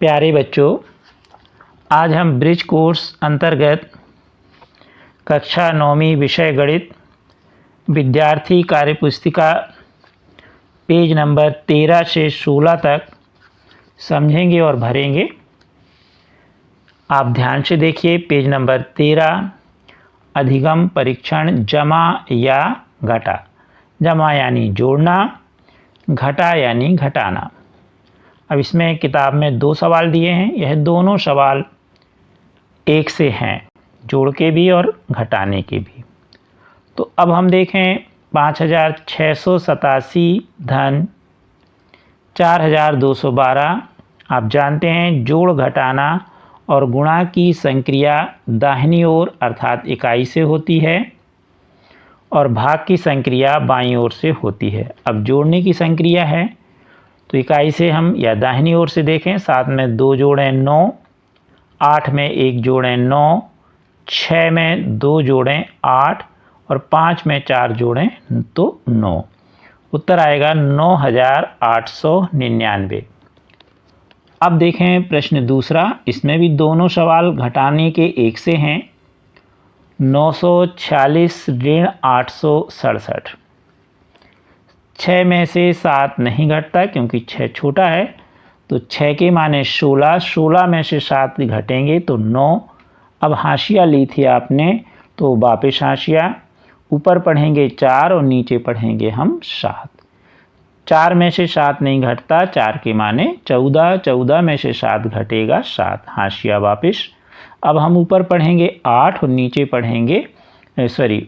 प्यारे बच्चों, आज हम ब्रिज कोर्स अंतर्गत कक्षा 9वीं विषय गणित विद्यार्थी कार्यपुस्तिका पेज नंबर 13 से 16 तक समझेंगे और भरेंगे। आप ध्यान से देखिए। पेज नंबर 13, अधिगम परीक्षण जमा या घटा। जमा यानी जोड़ना, घटा यानी घटाना। अब इसमें किताब में 2 सवाल दिए हैं। यह दोनों सवाल एक से हैं, जोड़ के भी और घटाने के भी। तो अब हम देखें 5687 धन 4212। आप जानते हैं जोड़ घटाना और गुणा की संक्रिया दाहिनी ओर अर्थात इकाई से होती है और भाग की संक्रिया बाईं ओर से होती है। अब जोड़ने की संक्रिया है तो इकाई से हम या दाहिनी ओर से देखें। 7 में 2 जोड़ें 9, 8 में 1 जोड़ें 9, 6 में 2 जोड़ें 8 और 5 में 4 जोड़ें तो 9। उत्तर आएगा 9899। अब देखें प्रश्न दूसरा। इसमें भी दोनों सवाल घटाने के एक से हैं। 946 ऋण 867। 6 में से 7 नहीं घटता क्योंकि 6 छोटा है, तो 6 के माने 16, 16 में से 7 घटेंगे तो 9। अब हाशिया ली थी आपने तो वापस हाशिया, ऊपर पढ़ेंगे 4 और नीचे पढ़ेंगे हम 7। 4 में से 7 नहीं घटता, 4 के माने 14, 14 में से 7 घटेगा 7, हाशिया वापस। अब हम ऊपर पढ़ेंगे 8 और नीचे पढ़ेंगे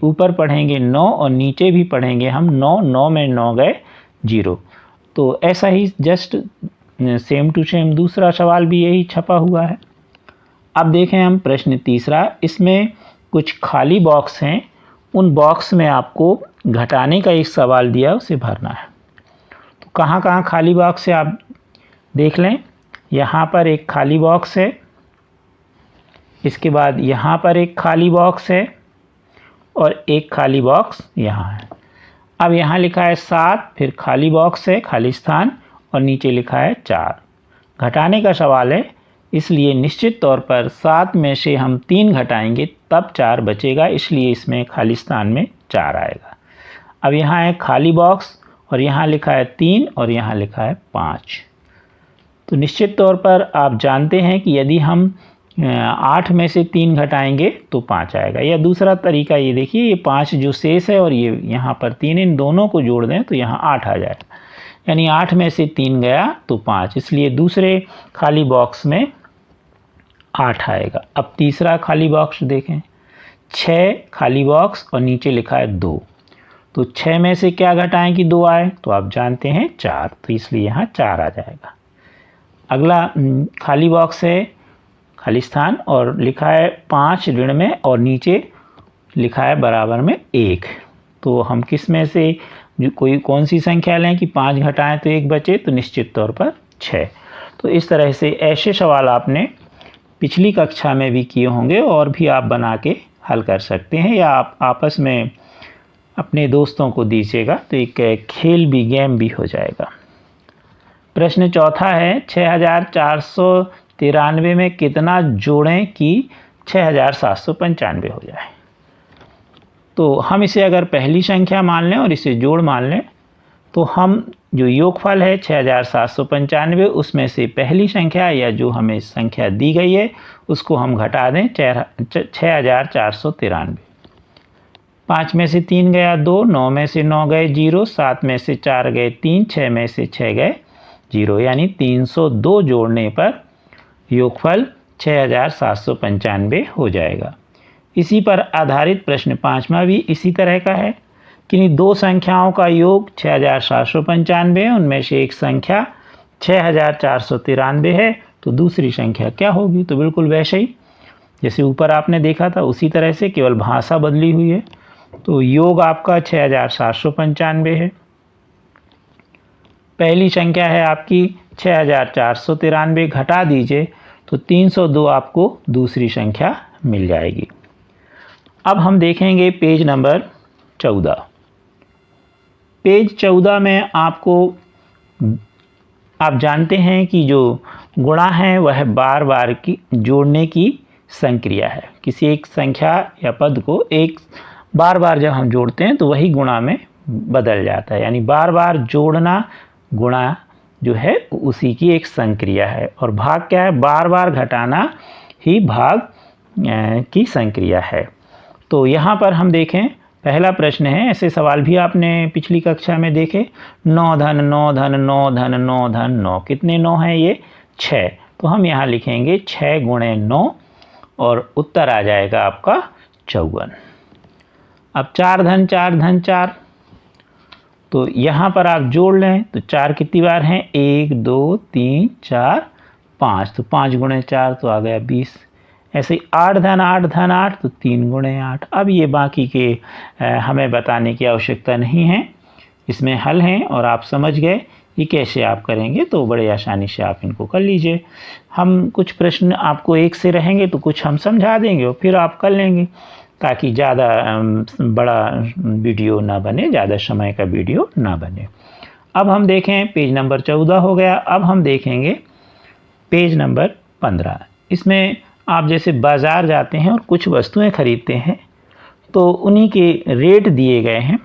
ऊपर पढ़ेंगे 9 और नीचे भी पढ़ेंगे हम 9, 9 में 9 गए 0। तो ऐसा ही जस्ट सेम टू सेम दूसरा सवाल भी यही छपा हुआ है। अब देखें हम प्रश्न तीसरा। इसमें कुछ खाली बॉक्स हैं, उन बॉक्स में आपको घटाने का एक सवाल दिया, उसे भरना है। तो कहाँ कहाँ खाली बॉक्स है आप देख लें। यहाँ पर एक खाली बॉक्स है, इसके बाद यहाँ पर एक खाली बॉक्स है और एक खाली बॉक्स यहाँ है। अब यहाँ लिखा है 7, फिर खाली बॉक्स है, खाली स्थान, और नीचे लिखा है 4। घटाने का सवाल है, इसलिए निश्चित तौर पर 7 में से हम 3 घटाएंगे तब 4 बचेगा, इसलिए इसमें खाली स्थान में 4 आएगा। अब यहाँ है खाली बॉक्स और यहाँ लिखा है 3 और यहाँ लिखा है 5। तो निश्चित तौर पर आप जानते हैं कि यदि हम 8 में से 3 घटाएंगे तो 5 आएगा। या दूसरा तरीका ये देखिए, ये 5 जो शेष है और ये यहाँ पर 3, इन दोनों को जोड़ दें तो यहाँ 8 आ जाएगा। यानी 8 में से 3 गया तो 5, इसलिए दूसरे खाली बॉक्स में 8 आएगा। अब तीसरा खाली बॉक्स देखें, 6 खाली बॉक्स और नीचे लिखा है 2। तो 6 में से क्या घटाएं कि 2 आए, तो आप जानते हैं 4, तो इसलिए यहाँ 4 आ जाएगा। अगला खाली बॉक्स है, खाली स्थान, और लिखा है 5 ऋण में और नीचे लिखा है बराबर में 1। तो हम किस में से कौन सी संख्या लें कि 5 घटाएं तो 1 बचे, तो निश्चित तौर पर 6। तो इस तरह से ऐसे सवाल आपने पिछली कक्षा में भी किए होंगे और भी आप बना के हल कर सकते हैं, या आप आपस में अपने दोस्तों को दीजिएगा तो एक खेल भी, गेम भी हो जाएगा। प्रश्न चौथा है 6493 में कितना जोड़ें कि 6795 हो जाए। तो हम इसे अगर पहली संख्या मान लें और इसे जोड़ मान लें तो हम जो योगफल है 6795, उसमें से पहली संख्या या जो हमें संख्या दी गई है उसको हम घटा दें 6493। 5 में से 3 गया 2, 9 में से 9 गए 0, 7 में से 4 गए 3, 6 में से 6 गए 0, यानी 302 जोड़ने पर योगफल 6795 हो जाएगा। इसी पर आधारित प्रश्न 5वां भी इसी तरह का है कि 2 संख्याओं का योग 6795 है, उनमें से एक संख्या 6493 है, तो दूसरी संख्या क्या होगी। तो बिल्कुल वैसे ही जैसे ऊपर आपने देखा था उसी तरह से, केवल भाषा बदली हुई है। तो योग आपका 6795 है, पहली संख्या है आपकी 6493, घटा दीजिए तो 302 आपको दूसरी संख्या मिल जाएगी। अब हम देखेंगे पेज नंबर 14। पेज 14 में आपको आप जानते हैं कि जो गुणा है वह बार बार की जोड़ने की संक्रिया है। किसी एक संख्या या पद को एक बार बार जब हम जोड़ते हैं तो वही गुणा में बदल जाता है, यानी बार बार जोड़ना गुणा जो है उसी की एक संक्रिया है। और भाग क्या है? बार बार घटाना ही भाग की संक्रिया है। तो यहाँ पर हम देखें, पहला प्रश्न है, ऐसे सवाल भी आपने पिछली कक्षा में देखे। 9 धन 9 धन 9 धन 9 धन 9, कितने 9 हैं ये? 6। तो हम यहाँ लिखेंगे 6 गुणे 9 और उत्तर आ जाएगा आपका 54। अब 4 धन 4 धन 4, तो यहाँ पर आप जोड़ लें तो 4 कितनी बार हैं? 1 2 3 4 5, तो 5 गुणे 4 तो आ गया 20। ऐसे ही 8 धन 8 धन 8, तो 3 गुणे 8। अब ये बाकी के हमें बताने की आवश्यकता नहीं है, इसमें हल हैं और आप समझ गए कि कैसे आप करेंगे, तो बड़े आसानी से आप इनको कर लीजिए। हम कुछ प्रश्न आपको एक से रहेंगे तो कुछ हम समझा देंगे और फिर आप कर लेंगे, ताकि ज़्यादा बड़ा वीडियो ना बने, ज़्यादा समय का वीडियो ना बने। अब हम देखें, पेज नंबर 14 हो गया। अब हम देखेंगे पेज नंबर 15। इसमें आप जैसे बाज़ार जाते हैं और कुछ वस्तुएं खरीदते हैं तो उन्हीं के रेट दिए गए हैं,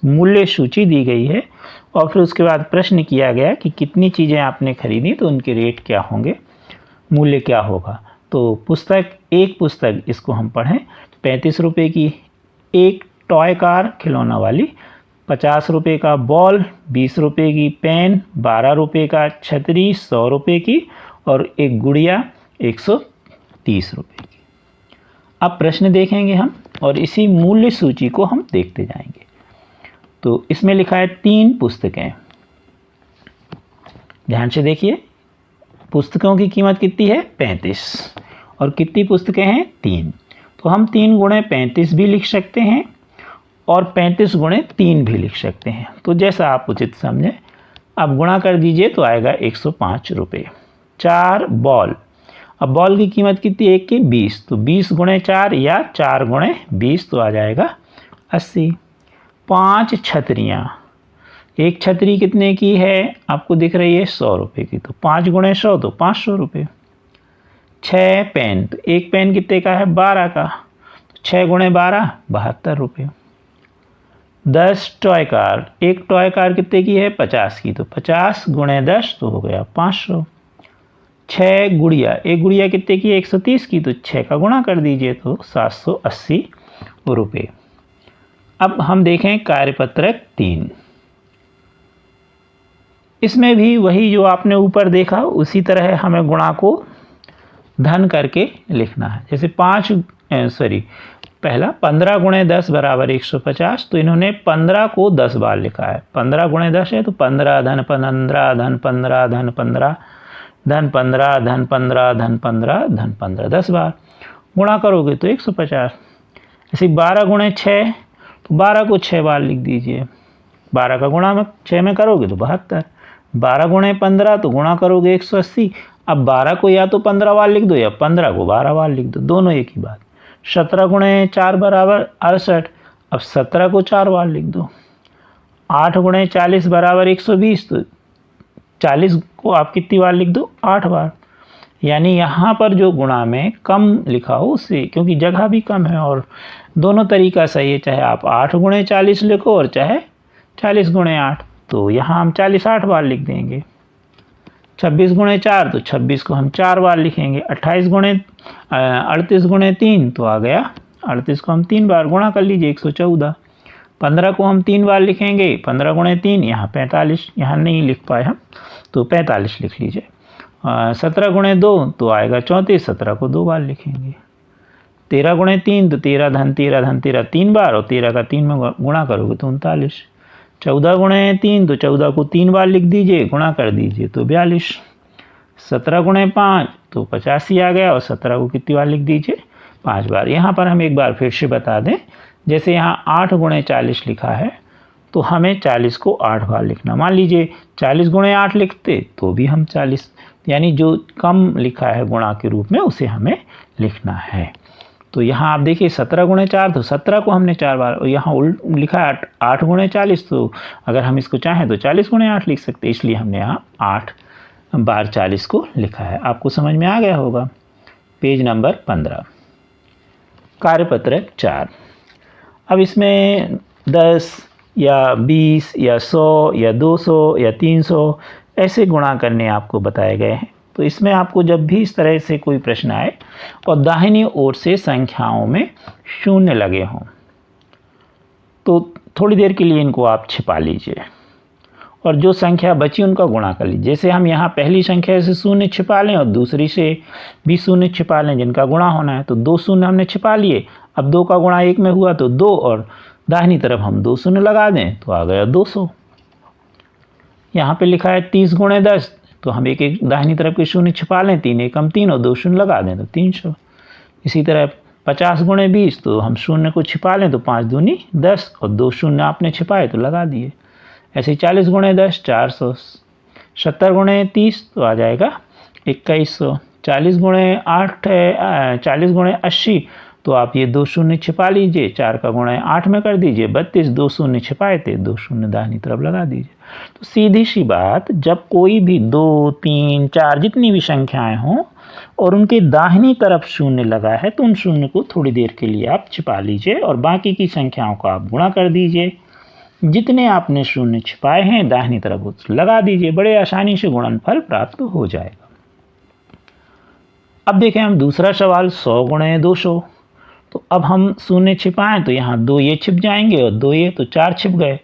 मूल्य सूची दी गई है और फिर उसके बाद प्रश्न किया गया कि कितनी चीज़ें आपने खरीदी तो उनके रेट क्या होंगे, मूल्य क्या होगा। तो एक पुस्तक इसको हम पढ़ें, 35 रुपये की एक टॉय कार खिलौना वाली, 50 रुपये का बॉल, 20 रुपये की पेन, 12 रुपये का छतरी, 100 रुपये की, और एक गुड़िया 130 रुपये की। अब प्रश्न देखेंगे हम और इसी मूल्य सूची को हम देखते जाएंगे। तो इसमें लिखा है 3 पुस्तकें। ध्यान से देखिए, पुस्तकों की कीमत कितनी है? 35। और कितनी पुस्तकें हैं? 3। तो हम 3 गुणे 35 भी लिख सकते हैं और 35 गुणे 3 भी लिख सकते हैं, तो जैसा आप उचित समझें। अब गुणा कर दीजिए तो आएगा 105 रुपये। 4 बॉल, अब बॉल की कीमत कितनी है? एक की 20, तो 20 गुणे 4 या 4 गुणे 20 तो आ जाएगा 80। 5 छतरियाँ, एक छतरी कितने की है? आपको दिख रही है 100 रुपये की, तो 5 गुणे 100 तो 500 रुपये। 6 पेन, तो एक पेन कितने का है? 12 का, तो 6 गुणे 12 72 रुपये। 10 टॉय कार, एक टॉय कार कितने की है? 50 की, तो 50 गुणे 10 तो हो गया 500। 6 गुड़िया, एक गुड़िया कितने की है? 130 की, तो 6 का गुणा कर दीजिए तो 780 रुपये। अब हम देखें कार्यपत्रक 3। इसमें भी वही जो आपने ऊपर देखा उसी तरह हमें गुणा को धन करके लिखना है। जैसे 15 गुणे 10 बराबर 150, तो इन्होंने 15 को 10 बार लिखा है। 15 गुणे 10 है तो 15 धन 15 धन 15 धन 15 धन 15 धन 15 धन 15 धन 15, 10 बार गुणा करोगे तो 150। ऐसे 12 गुणे 6, तो 12 को 6 बार लिख दीजिए। 12 का गुणा 6 में करोगे तो 72। 12 गुणे 15 तो गुणा करोगे 180। अब 12 को या तो 15 बार लिख दो या 15 को 12 बार लिख दो, दोनों एक ही बात। 17 गुणे 4 बराबर 68, अब 17 को 4 बार लिख दो। 8 गुणे 40 बराबर 120, तो 40 को आप कितनी बार लिख दो? 8 बार। यानी यहाँ पर जो गुणा में कम लिखा हो उससे, क्योंकि जगह भी कम है और दोनों तरीका सही है, चाहे आप 8 गुणे 40 लिखो और चाहे 40 गुणे 8, तो यहाँ हम 40 8 बार लिख देंगे। 26 गुणे 4, तो 26 को हम 4 बार लिखेंगे। 38 गुणे 3 तो आ गया 38 को हम 3 बार गुणा कर लीजिए 114। 15 को हम 3 बार लिखेंगे, 15 गुणे 3 यहाँ 45, यहाँ नहीं लिख पाए हम तो 45 लिख लीजिए। 17 गुणे 2 तो आएगा 34, 17 को 2 बार लिखेंगे। 13 गुणे 3 तो 13 धन 13 धन 13 3 बार, और 13 का 3 में गुणा करोगे तो 39। 14 गुणे 3 तो 14 को 3 बार लिख दीजिए, गुणा कर दीजिए तो 42। 17 गुणे 5 तो 85 आ गया, और 17 को कितनी बार लिख दीजिए? 5 बार। यहाँ पर हम एक बार फिर से बता दें, जैसे यहाँ 8 गुणे 40 लिखा है तो हमें 40 को 8 बार लिखना। मान लीजिए 40 गुणे 8 लिखते तो भी हम 40, यानी जो कम लिखा है गुणा के रूप में उसे हमें लिखना है। तो यहाँ आप देखिए 17 गुणे 4 तो 17 को हमने 4 बार, और यहाँ लिखा है 8 गुणे 40, तो अगर हम इसको चाहें तो 40 गुणे 8 लिख सकते हैं, इसलिए हमने यहाँ 8 बार 40 को लिखा है। आपको समझ में आ गया होगा। Page number 15, कार्यपत्र 4। अब इसमें 10 या 20 या 100 या 200 या 300 ऐसे गुणा करने आपको बताए गए हैं। तो इसमें आपको जब भी इस तरह से कोई प्रश्न आए और दाहिनी ओर से संख्याओं में शून्य लगे हों तो थोड़ी देर के लिए इनको आप छिपा लीजिए और जो संख्या बची उनका गुणा कर लीजिए। जैसे हम यहाँ पहली संख्या से शून्य छिपा लें और दूसरी से भी शून्य छिपा लें जिनका गुणा होना है, तो 2 शून्य हमने छिपा लिए। अब 2 का गुणा 1 में हुआ तो 2 और दाहिनी तरफ हम 2 शून्य लगा दें तो आ गया 200। यहाँ पे लिखा है 30 गुणे 10, तो हम एक एक दाहिनी तरफ के शून्य छिपा लें, 3 एकम 3 और 2 शून्य लगा दें तो 300। इसी तरह 50 गुणे 20, तो हम शून्य को छिपा लें तो 5 दूनी 10 और 2 शून्य आपने छिपाए तो लगा दिए। ऐसे 40 गुणे 10 400, 70 गुणे 30 तो आ जाएगा 2100, 40 गुणे 8 है 40 गुणे 80, तो आप ये 2 शून्य छिपा लीजिए, 4 का गुणा 8 में कर दीजिए 32, 2 शून्य छिपाए थे 2 शून्य दाहिनी तरफ लगा दीजिए। तो सीधी सी बात, जब कोई भी 2 3 4 जितनी भी संख्याएं हों और उनके दाहिनी तरफ शून्य लगा है तो उन शून्य को थोड़ी देर के लिए आप छिपा लीजिए और बाकी की संख्याओं को आप गुणा कर दीजिए। जितने आपने शून्य छिपाए हैं दाहिनी तरफ लगा दीजिए, बड़े आसानी से गुणनफल प्राप्त हो जाएगा। अब देखें हम दूसरा सवाल 100 गुणे 200। तो अब हम शून्य छिपाएं तो यहाँ 2 ये छिप जाएंगे और 2 ये, तो 4 छिप गए।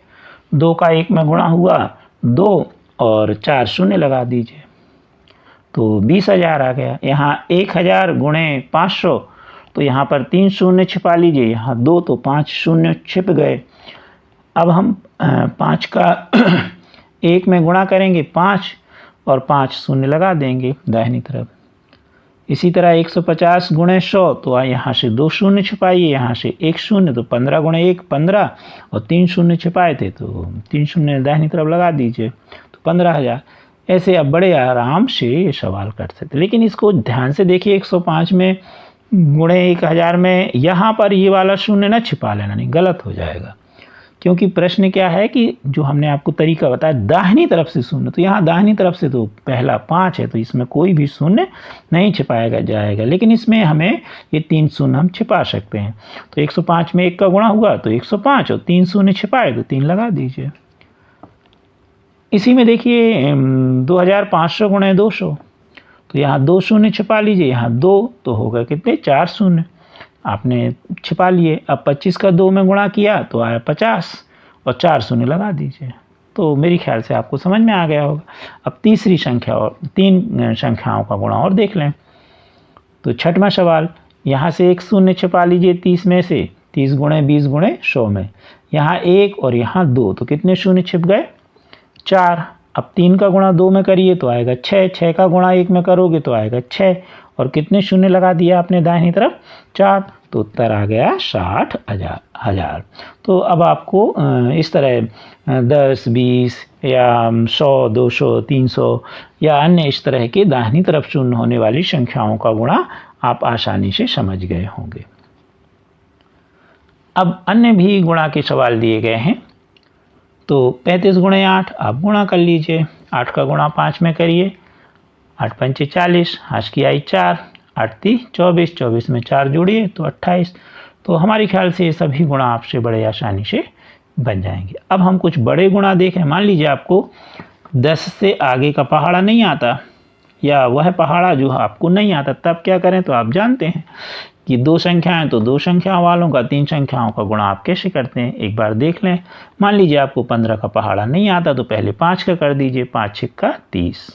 2 का 1 में गुणा हुआ 2 और 4 शून्य लगा दीजिए तो 20,000 आ गया। यहाँ 1000 गुणे 500, तो यहाँ पर 3 शून्य छिपा लीजिए, यहाँ 2 तो 5 शून्य छिप गए। अब हम 5 का 1 में गुणा करेंगे 5 और 5 शून्य लगा देंगे दाहिनी तरफ। इसी तरह 150 गुणे 100, तो यहाँ से 2 शून्य छिपाइए, यहाँ से 1 शून्य, तो 15 गुणे 1 15 और 3 शून्य छिपाए थे तो 3 शून्य दाहिनी तरफ लगा दीजिए तो 15,000। ऐसे अब बड़े आराम से ये सवाल कर सकते, लेकिन इसको ध्यान से देखिए 105 में गुणे 1000 में यहाँ पर ये वाला शून्य न छिपा लेना, नहीं गलत हो जाएगा। क्योंकि प्रश्न क्या है कि जो हमने आपको तरीका बताया दाहिनी तरफ से शून्य, तो यहाँ दाहिनी तरफ से तो पहला 5 है तो इसमें कोई भी शून्य नहीं छिपाया जाएगा, लेकिन इसमें हमें ये 3 शून्य हम छिपा सकते हैं। तो 105 में 1 का गुणा हुआ तो 105 और 3 शून्य छिपाए तो 3 लगा दीजिए। इसी में देखिए 2500 गुणे 200, तो यहाँ 2 शून्य छिपा लीजिए, यहाँ 2 तो हो गए कितने 4 शून्य आपने छिपा लिए। अब 25 का 2 में गुणा किया तो आया 50 और 4 शून्य लगा दीजिए। तो मेरे ख्याल से आपको समझ में आ गया होगा। अब तीसरी संख्या और 3 संख्याओं का गुणा और देख लें। तो छठवां सवाल, यहाँ से 1 शून्य छिपा लीजिए 30 में से, 30 गुणे 20 गुणे 100 में, यहाँ 1 और यहाँ 2, तो कितने शून्य छिप गए 4। अब 3 का गुणा 2 में करिए तो आएगा 6, 6 का गुणा 1 में करोगे तो आएगा 6 और कितने शून्य लगा दिया आपने दाहिनी तरफ 4, तो उत्तर आ गया 60,000। तो अब आपको इस तरह 10 20 या 100 200 300 या अन्य इस तरह के दाहिनी तरफ शून्य होने वाली संख्याओं का गुणा आप आसानी से समझ गए होंगे। अब अन्य भी गुणा के सवाल दिए गए हैं। तो 35 गुणे 8 आप गुणा कर लीजिए, 8 का गुणा 5 में करिए, 8 पंचे 40, हाश की आई 4, 8 ती 24, 24 में 4 जोड़िए तो 28। तो हमारे ख्याल से ये सभी गुणा आपसे बड़े आसानी से बन जाएंगे। अब हम कुछ बड़े गुणा देखें। मान लीजिए आपको 10 से आगे का पहाड़ा नहीं आता या वह पहाड़ा जो आपको नहीं आता, तब क्या करें? तो आप जानते हैं कि 2 संख्याएं तो 2 संख्याओं वालों का 3 संख्याओं का गुणा आप कैसे करते हैं, एक बार देख लें। मान लीजिए आपको 15 का पहाड़ा नहीं आता तो पहले 5 का कर दीजिए, 5 छिक्का 30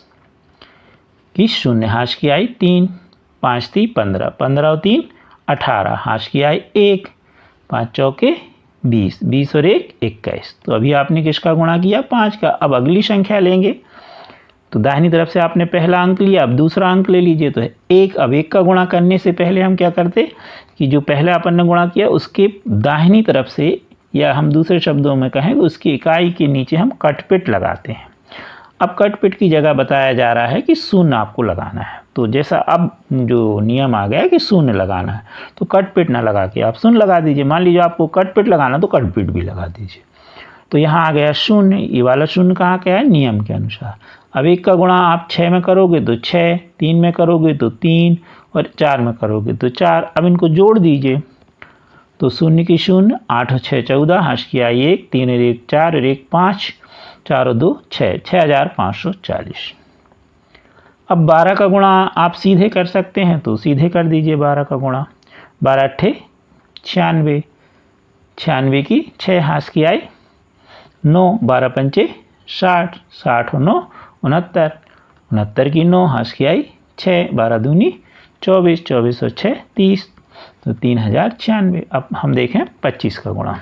की शून्य, हाश की आई 3, 5 ती 15, 15 और 3 18, हाश की आई 1, 5 चौके 20, 20 और 1 21। तो अभी आपने किसका गुणा किया? 5 का। अब अगली संख्या लेंगे तो दाहिनी तरफ से आपने पहला अंक लिया, अब दूसरा अंक ले लीजिए तो 1। अब 1 का गुणा करने से पहले हम क्या करते कि जो पहले अपन ने गुणा किया उसके दाहिनी तरफ से, या हम दूसरे शब्दों में कहें तो उसकी इकाई के नीचे हम कटपिट लगाते हैं। अब कटपिट की जगह बताया जा रहा है कि शून्य आपको लगाना है। तो जैसा अब जो नियम आ गया कि शून्य लगाना है तो कटपिट ना लगा के आप शून्य लगा दीजिए। मान लीजिए आपको कटपिट लगाना तो कटपिट भी लगा दीजिए। तो यहाँ आ गया शून्य, ये वाला शून्य कहाँ क्या है? नियम के अनुसार। अब 1 का गुणा आप 6 में करोगे तो 6, 3 में करोगे तो 3 और 4 में करोगे तो 4। अब इनको जोड़ दीजिए तो 0 की 0, 8 और 6 14, हाश की आई 1, 3 और 1 4 और 1 5, 4 और 2 6, 6540। अब 12 का गुणा आप सीधे कर सकते हैं तो सीधे कर दीजिए 12 का गुणा। 12 अट्ठे 96, 96 की 6 हाश की आई 9, 12 पंचे 60, 60 और 9 69, 69 की 9 हाश की आई 6, 12 दूनी 24, 24 और 6 30, तो 3096। अब हम देखें 25 का गुणा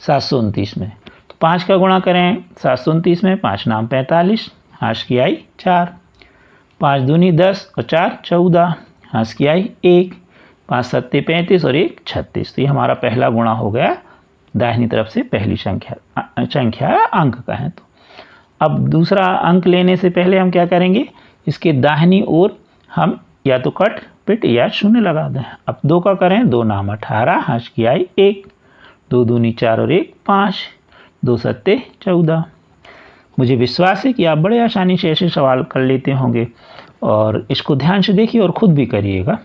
729 में, तो 5 का गुणा करें 729 में, 5 नाम 45, हाश की आई 4, 5 दूनी 10 और 4 14, हाश की आई 1, 5 सत्ते 35 और 1 36। तो ये हमारा पहला गुणा हो गया दाहिनी तरफ से पहली संख्या अंक का है। तो अब दूसरा अंक लेने से पहले हम क्या करेंगे, इसके दाहिनी ओर हम या तो कट पिट या शून्य लगा दें। अब 2 का करें, 2 नाम 18, हाश की आई 1, 2 दूनी 4 और 1 5, 2 सत्ते 14। मुझे विश्वास है कि आप बड़े आसानी से ऐसे सवाल कर लेते होंगे और इसको ध्यान से देखिए और ख़ुद भी करिएगा।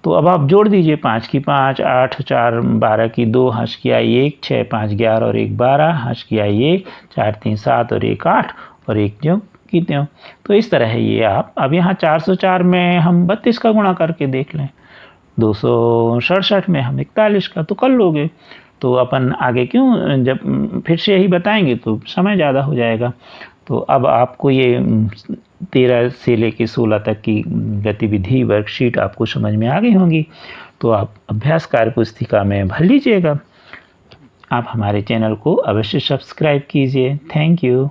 तो अब आप जोड़ दीजिए 5 की 5, 8 4 12 की 2, हाश की आई 1, 6 5 11 और 1 12, हाश की आई 1, 4 3 7 और 1 8 और 1 ज्यों की त्यों। तो इस तरह है ये। आप अब यहाँ 404 में हम 32 का गुणा करके देख लें, 267 में हम 41 का, तो कर लोगे। तो अपन आगे क्यों जब फिर से यही बताएंगे तो समय ज़्यादा हो जाएगा। तो अब आपको ये 13 से लेकर 16 तक की गतिविधि वर्कशीट आपको समझ में आ गई होंगी, तो आप अभ्यास कार्य पुस्तिका में भर लीजिएगा। आप हमारे चैनल को अवश्य सब्सक्राइब कीजिए। Thank you.